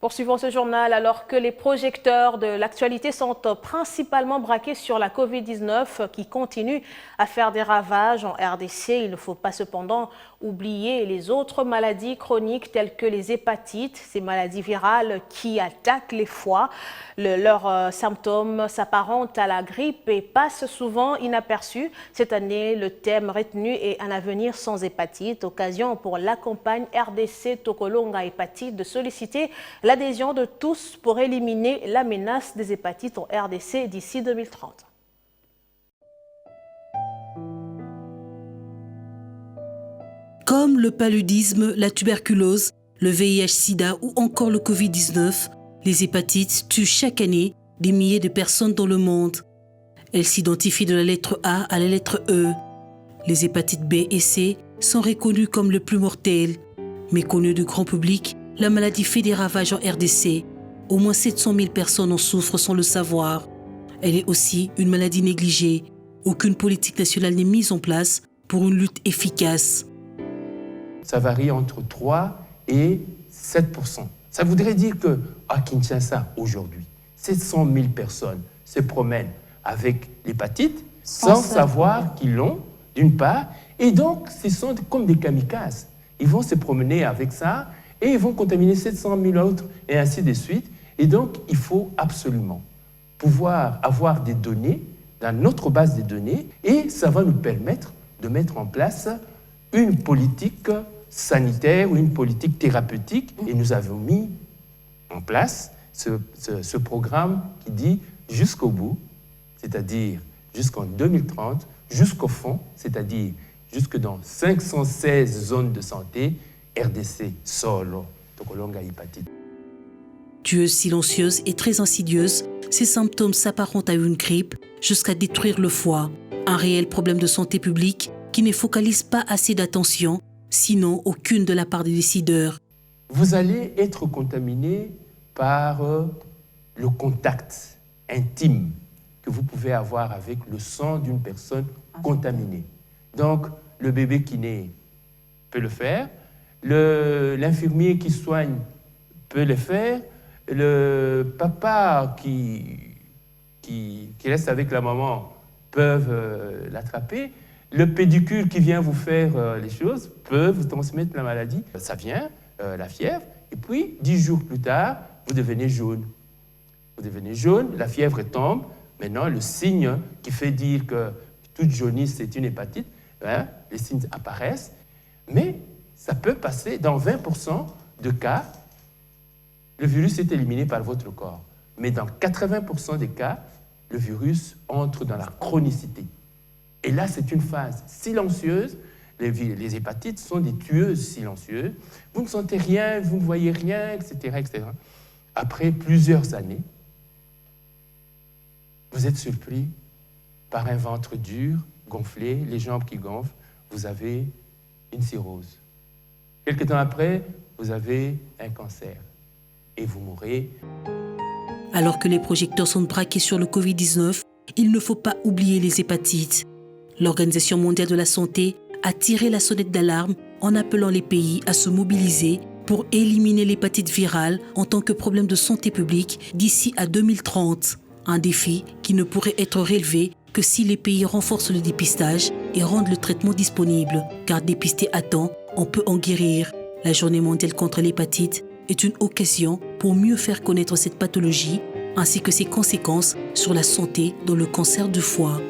Poursuivons ce journal alors que les projecteurs de l'actualité sont principalement braqués sur la Covid-19 qui continue à faire des ravages en RDC. Il ne faut pas cependant oublier les autres maladies chroniques telles que les hépatites, ces maladies virales qui attaquent les foies. Leurs symptômes s'apparentent à la grippe et passent souvent inaperçus. Cette année, le thème retenu est un avenir sans hépatite, occasion pour la campagne RDC Tokolonga Hépatite de solliciter l'adhésion de tous pour éliminer la menace des hépatites en RDC d'ici 2030. Comme le paludisme, la tuberculose, le VIH-Sida ou encore le Covid-19, les hépatites tuent chaque année des milliers de personnes dans le monde. Elles s'identifient de la lettre A à la lettre E. Les hépatites B et C sont reconnues comme les plus mortelles. Méconnues du grand public, la maladie fait des ravages en RDC. Au moins 700 000 personnes en souffrent sans le savoir. Elle est aussi une maladie négligée. Aucune politique nationale n'est mise en place pour une lutte efficace. Ça varie entre 3 et 7%. Ça voudrait dire qu'à Kinshasa, aujourd'hui, 700 000 personnes se promènent avec l'hépatite sans savoir qu'ils l'ont, d'une part, et donc ce sont comme des kamikazes. Ils vont se promener avec ça et ils vont contaminer 700 000 autres et ainsi de suite. Et donc, il faut absolument pouvoir avoir des données dans notre base de données et ça va nous permettre de mettre en place une politique sanitaire ou une politique thérapeutique. Et nous avons mis en place ce programme qui dit jusqu'au bout, c'est-à-dire jusqu'en 2030, jusqu'au fond, c'est-à-dire jusque dans 516 zones de santé, RDC, Solo, Tokolonga Hépatite. Tueuse silencieuse et très insidieuse, ces symptômes s'apparentent à une grippe jusqu'à détruire le foie. Un réel problème de santé publique qui ne focalise pas assez d'attention, sinon aucune de la part des décideurs. Vous allez être contaminé par le contact intime que vous pouvez avoir avec le sang d'une personne contaminée. Donc, le bébé qui naît peut le faire, l'infirmier qui soigne peut le faire, le papa qui reste avec la maman peuvent l'attraper, le pédicure qui vient vous faire les choses peut vous transmettre la maladie. Ça vient, la fièvre, et puis 10 jours plus tard, vous devenez jaune. Vous devenez jaune, la fièvre tombe. Maintenant, le signe qui fait dire que toute jaunisse, c'est une hépatite, hein, les signes apparaissent. Mais ça peut passer, dans 20% de cas, le virus est éliminé par votre corps. Mais dans 80% des cas, le virus entre dans la chronicité. Et là, c'est une phase silencieuse. Les hépatites sont des tueuses silencieuses. Vous ne sentez rien, vous ne voyez rien, etc., etc. Après plusieurs années, vous êtes surpris par un ventre dur, gonflé, les jambes qui gonflent. Vous avez une cirrhose. Quelque temps après, vous avez un cancer et vous mourrez. Alors que les projecteurs sont braqués sur le Covid-19, il ne faut pas oublier les hépatites. L'Organisation mondiale de la santé a tiré la sonnette d'alarme en appelant les pays à se mobiliser pour éliminer l'hépatite virale en tant que problème de santé publique d'ici à 2030. Un défi qui ne pourrait être relevé que si les pays renforcent le dépistage et rendent le traitement disponible. Car dépister à temps, on peut en guérir. La Journée mondiale contre l'hépatite est une occasion pour mieux faire connaître cette pathologie ainsi que ses conséquences sur la santé dans le cancer du foie.